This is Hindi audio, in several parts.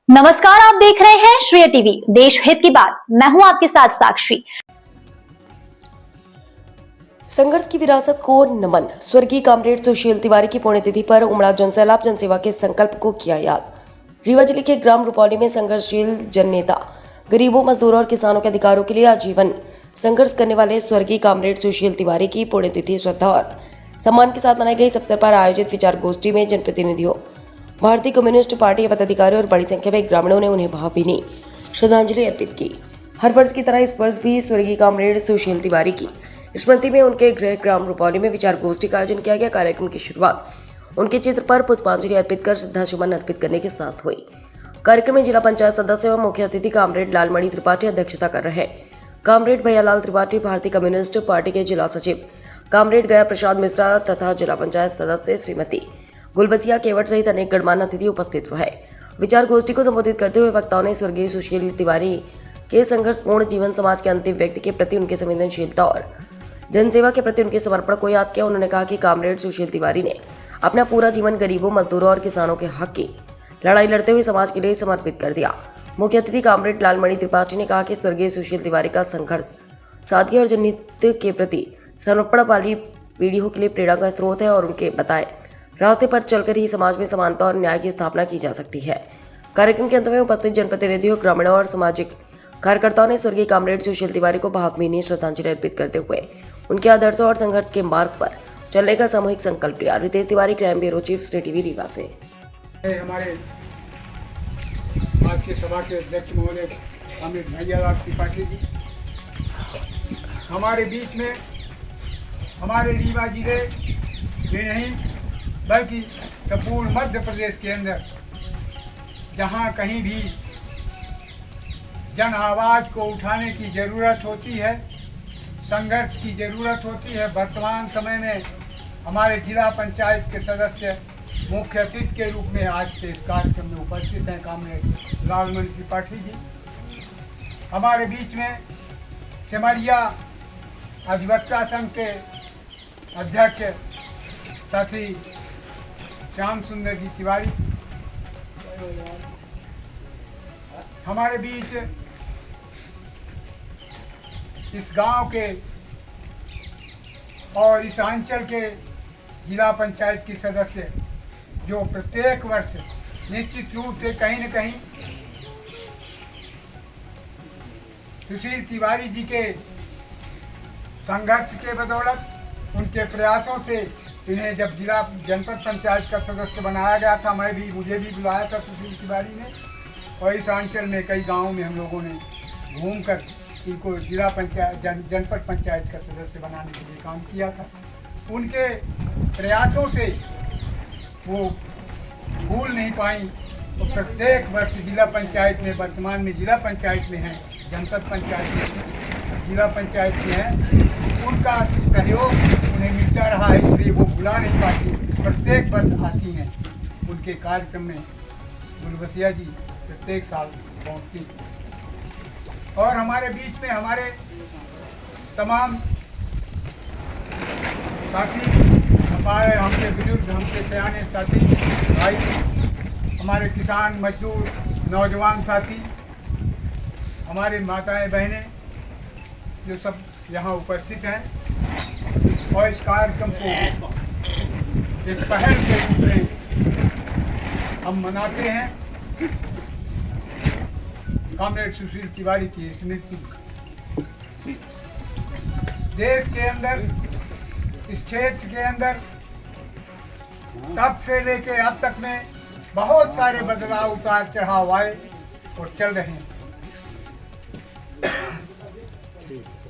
नमस्कार, आप देख रहे हैं श्रेय टीवी, देश हित की बात। मैं हूं आपके साथ साक्षी। संघर्ष की विरासत को नमन। स्वर्गीय कॉमरेड सुशील तिवारी की पुण्यतिथि पर उमड़ा जनसैलाब जनसेवा के संकल्प को किया याद। रीवा जिले के ग्राम रुपौली में संघर्षशील जननेता, गरीबों, मजदूरों और किसानों के अधिकारों के लिए आजीवन संघर्ष करने वाले स्वर्गीय कॉमरेड सुशील तिवारी की पुण्यतिथि श्रद्धा और सम्मान के साथ मनाई गई। इस अवसर पर आयोजित विचार गोष्ठी में जनप्रतिनिधियों, भारतीय कम्युनिस्ट पार्टी के पदाधिकारियों और बड़ी संख्या में ग्रामीणों ने उन्हें भावभीनी श्रद्धांजलि अर्पित की। हर वर्ष की तरह इस वर्ष भी स्वर्गीय कॉमरेड सुशील तिवारी की स्मृति में उनके गृह ग्राम रुपौली में विचार गोष्ठी का आयोजन किया गया। कार्यक्रम की शुरुआत उनके चित्र पर पुष्पांजलि अर्पित कर श्रद्धासुमन अर्पित करने के साथ हुई। कार्यक्रम में जिला पंचायत सदस्य एवं मुख्य अतिथि कॉमरेड लालमणि त्रिपाठी अध्यक्षता कर रहे। कॉमरेड भैयालाल त्रिपाठी, भारतीय कम्युनिस्ट पार्टी के जिला सचिव कॉमरेड गया प्रसाद मिश्रा तथा जिला पंचायत सदस्य श्रीमती गुलबसिया केवट सहित अनेक गणमान्य अतिथि उपस्थित रहे। विचार गोष्ठी को संबोधित करते हुए वक्ताओं ने स्वर्गीय सुशील तिवारी के संघर्षपूर्ण जीवन, समाज के अंतिम व्यक्ति के प्रति उनकी संवेदनशीलता और जनसेवा के प्रति उनके समर्पण को याद किया। उन्होंने कहा कि कॉमरेड सुशील तिवारी ने अपना पूरा जीवन गरीबों, मजदूरों और किसानों के हक की लड़ाई लड़ते हुए समाज के लिए समर्पित कर दिया। मुख्य अतिथि कॉमरेड लालमणि त्रिपाठी ने कहा कि स्वर्गीय सुशील तिवारी का संघर्ष सादगी और जनहित के प्रति समर्पण वाली पीढ़ियों के लिए प्रेरणा का स्रोत है और उनके बताए रास्ते पर चलकर ही समाज में समानता और न्याय की स्थापना की जा सकती है। कार्यक्रम के अंत में उपस्थित जनप्रतिनिधियों, ग्रामीणों और सामाजिक कार्यकर्ताओं ने स्वर्गीय कॉमरेड सुशील तिवारी को भावभीनी श्रद्धांजलि अर्पित करते हुए उनके आदर्शों और संघर्ष के मार्ग पर चलने का सामूहिक संकल्प लिया। Ritesh Tiwari, crime bureau chief, Shrey TV, Rewa से। हमारे आज के सभा के अध्यक्ष महोदय कॉमरेड भैयालाल त्रिपाठी जी हमारे बीच में, हमारे रीवा जिले में नहीं बल्कि संपूर्ण मध्य प्रदेश के अंदर जहाँ कहीं भी जन आवाज़ को उठाने की ज़रूरत होती है, संघर्ष की ज़रूरत होती है, वर्तमान समय में हमारे जिला पंचायत के सदस्य मुख्य अतिथि के रूप में आज के इस कार्यक्रम में उपस्थित हैं कॉमरेड लालमणि त्रिपाठी जी। हमारे बीच में सिमरिया अधिवक्ता संघ के अध्यक्ष साथी श्याम सुंदर जी तिवारी, हमारे बीच इस गांव के और इस अंचल के जिला पंचायत के सदस्य जो प्रत्येक वर्ष निश्चित रूप से कहीं न कहीं सुशील तिवारी जी के संघर्ष के बदौलत, उनके प्रयासों से इन्हें जब जिला जनपद पंचायत का सदस्य बनाया गया था, मुझे भी बुलाया था सुशील तिवारी ने, और इस अंचल में कई गांवों में हम लोगों ने घूमकर इनको जिला पंचायत जनपद पंचायत का सदस्य बनाने के लिए काम किया था। उनके प्रयासों से वो भूल नहीं पाई। तो प्रत्येक वर्ष जिला पंचायत में, वर्तमान में जिला पंचायत में हैं, जनपद पंचायत में, जिला पंचायत में हैं, उनका सहयोग उन्हें मिलता रहा है, इसलिए वो भुला नहीं पाती, प्रत्येक वर्ष आती हैं। उनके कार्यक्रम में गुलबसिया जी प्रत्येक साल पहुँचती। और हमारे बीच में हमारे तमाम साथी, हमारे हमसे बुजुर्ग, हमसे सयाने साथी भाई, हमारे किसान, मजदूर, नौजवान साथी, हमारे माताएं, बहनें जो सब यहाँ उपस्थित हैं और इस कार्यक्रम को एक पहल के रूप में हम मनाते हैं। कॉमरेड सुशील तिवारी की स्मृति देश के अंदर, इस क्षेत्र के अंदर तब से लेके अब तक में बहुत सारे बदलाव, उतार चढ़ाव आए और चल रहे हैं,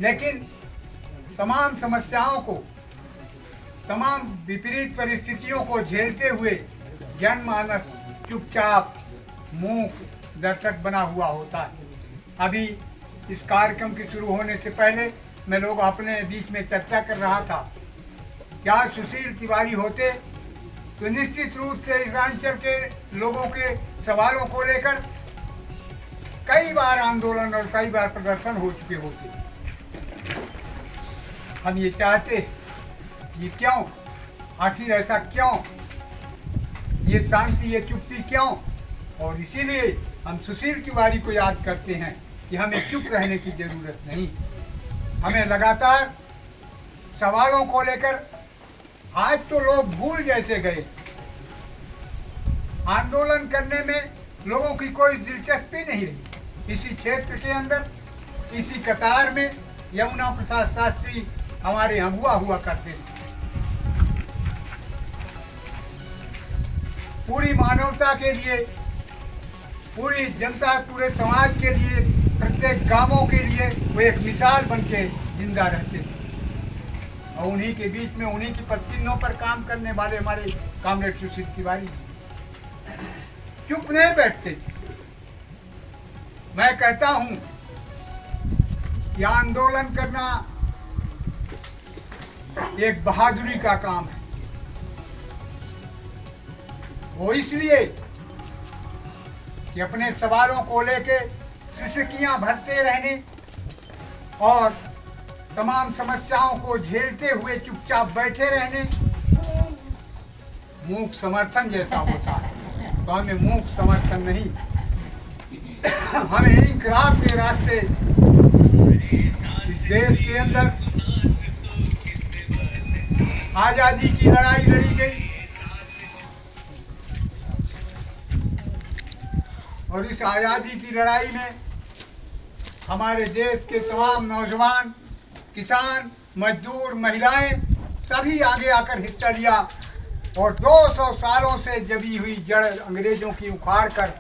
लेकिन तमाम समस्याओं को, तमाम विपरीत परिस्थितियों को झेलते हुए जनमानस चुपचाप मूक दर्शक बना हुआ होता है। अभी इस कार्यक्रम के शुरू होने से पहले मैं लोग अपने बीच में चर्चा कर रहा था, क्या सुशील तिवारी होते तो निश्चित रूप से इस अंचल के लोगों के सवालों को लेकर कई बार आंदोलन और कई बार प्रदर्शन हो चुके होते। हम ये चाहते, ये क्यों, आखिर ऐसा क्यों, ये शांति, ये चुप्पी क्यों? और इसीलिए हम सुशील तिवारी को याद करते हैं कि हमें चुप रहने की जरूरत नहीं। हमें लगातार सवालों को लेकर, आज तो लोग भूल जैसे गए, आंदोलन करने में लोगों की कोई दिलचस्पी नहीं रही। इसी क्षेत्र के अंदर, इसी कतार में यमुना प्रसाद शास्त्री हमारे अगुआ हुआ करते थे। पूरी मानवता के लिए, पूरी जनता, पूरे समाज के लिए, प्रत्येक गांवों के लिए वो एक मिसाल बन के जिंदा रहते थे। और उन्हीं के बीच में, उन्हीं की पत्तियों पर काम करने वाले हमारे कॉमरेड सुशील तिवारी चुप नहीं बैठते। मैं कहता हूं कि आंदोलन करना एक बहादुरी का काम है। वो इसलिए कि अपने सवालों को लेके सिसकियां भरते रहने और तमाम समस्याओं को झेलते हुए चुपचाप बैठे रहने मूक समर्थन जैसा होता है। तो हमें मूक समर्थन नहीं, हमें इंकलाब के रास्ते इस देश के अंदर आजादी की लड़ाई लड़ी गई और इस आजादी की लड़ाई में हमारे देश के तमाम नौजवान, किसान, मजदूर, महिलाएं सभी आगे आकर हिस्सा लिया और 200 सालों से जमी हुई जड़ अंग्रेजों की उखाड़ कर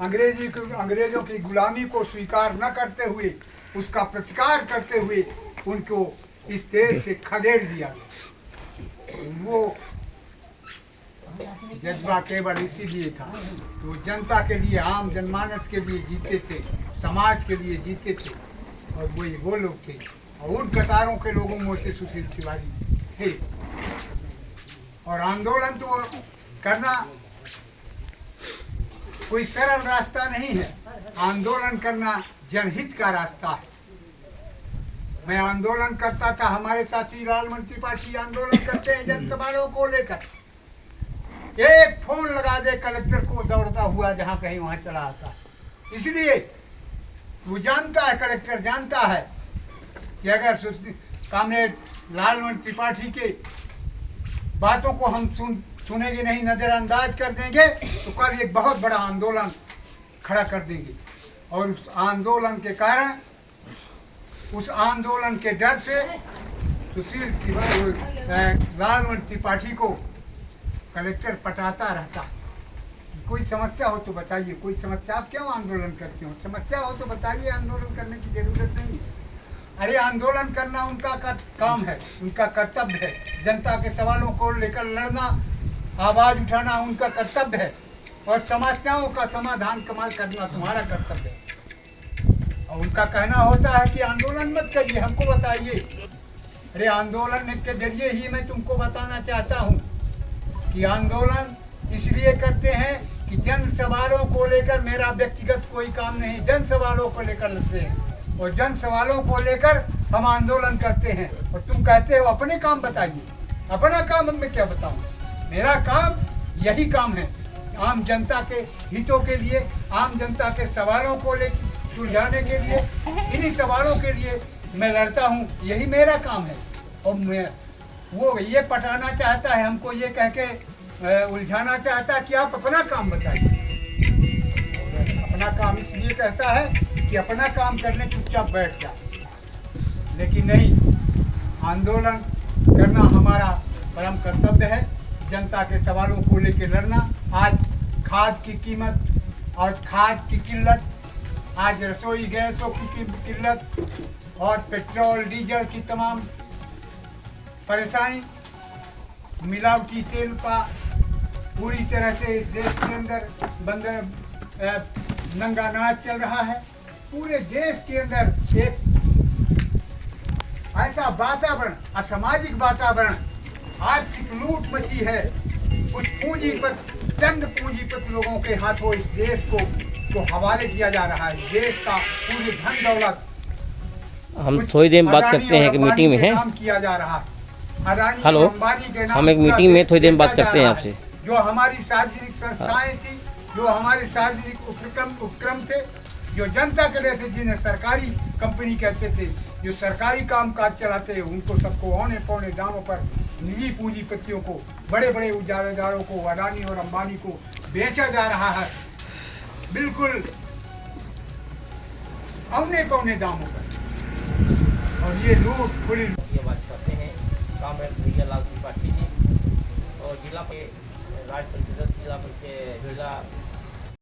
अंग्रेजों की गुलामी को स्वीकार न करते हुए, उसका प्रतिकार करते हुए उनको इस देश से खदेड़ दिया। वो जज्बा केवल इसीलिए था कि वो जनता के लिए, आम जनमानस के लिए जीते थे, समाज के लिए जीते थे और वो लोग थे। और उन कतारों के लोगों में से सुशील तिवारी थे। और आंदोलन तो करना कोई सरल रास्ता नहीं है। आंदोलन करना जनहित का रास्ता है। मैं आंदोलन करता था, हमारे साथी लालमन त्रिपाठी आंदोलन करते हैं जन सवालों को लेकर। एक फोन लगा दे कलेक्टर को, दौड़ता हुआ जहां कहीं वहां चला आता। इसलिए वो जानता है, कलेक्टर जानता है कि अगर कॉमरेड लालमन त्रिपाठी के बातों को हम सुनेंगे नहीं, नजरअंदाज कर देंगे तो कल एक बहुत बड़ा आंदोलन खड़ा कर देंगे। और उस आंदोलन के कारण, उस आंदोलन के डर से सुशील लालमन त्रिपाठी को कलेक्टर पटाता रहता। कोई समस्या हो तो बताइए, कोई समस्या, आप क्यों आंदोलन करते हो? समस्या हो तो बताइए, आंदोलन करने की जरूरत नहीं। अरे आंदोलन करना उनका काम है, उनका कर्तव्य है। जनता के सवालों को लेकर लड़ना, आवाज उठाना उनका कर्तव्य है और समस्याओं का समाधान करना तुम्हारा कर्तव्य है। और उनका कहना होता है कि आंदोलन मत करिए, हमको बताइए। अरे आंदोलन के जरिए ही मैं तुमको बताना चाहता हूँ कि आंदोलन इसलिए करते हैं कि जन सवालों को लेकर मेरा व्यक्तिगत कोई काम नहीं, जन सवालों को लेकर लड़ते हैं और जन सवालों को लेकर हम आंदोलन करते हैं। और तुम कहते हो अपने काम बताइए। अपना काम मैं क्या बताऊं? मेरा काम यही काम है, आम जनता के हितों के लिए, आम जनता के सवालों को लेकर सुलझाने के लिए, इन्हीं सवालों के लिए मैं लड़ता हूँ। यही मेरा काम है। और मैं वो ये पटाना चाहता है, हमको ये कह के उलझाना चाहता है कि आप अपना काम बताइए। अपना काम इसलिए कहता है कि अपना काम करने चुपचाप बैठ जा, लेकिन नहीं, आंदोलन करना हमारा परम कर्तव्य है। जनता के सवालों को लेकर लड़ना। आज खाद की कीमत और खाद की किल्लत, आज रसोई गैसों की किल्लत और पेट्रोल डीजल की तमाम परेशानी, मिलावटी तेल का पूरी तरह से इस देश के अंदर नंगा नाच चल रहा है। पूरे देश के अंदर एक ऐसा वातावरण, असामाजिक वातावरण, आर्थिक लूट मची है। कुछ पूंजीपत, चंद पूंजीपत लोगों के हाथों इस देश को हवाले किया जा रहा है। देश का पूरी धन दौलत हम थोड़ी देर में बात करते हैं, एक मीटिंग में है। काम किया जा रहा है। हेलो, हम एक मीटिंग में थोड़ी देर में बात करते हैं आपसे। जो हमारी सार्वजनिक संस्थाएं थी, जो हमारे सार्वजनिक उपक्रम थे, जो जनता के लिए थे, जिन्हें सरकारी कंपनी कहते थे, जो सरकारी कामकाज चलाते हैं, उनको सबको औने पौने दामों पर निजी पूंजीपतियों को, बड़े बड़े उजारेदारों को, अडानी और अंबानी को बेचा जा रहा है, बिल्कुल औने पौने दामों पर। और ये लूट खुली ये बात करते हैं कामरेड भैया लाल त्रिपाठी जी और जिला के राज्य परिषद जिला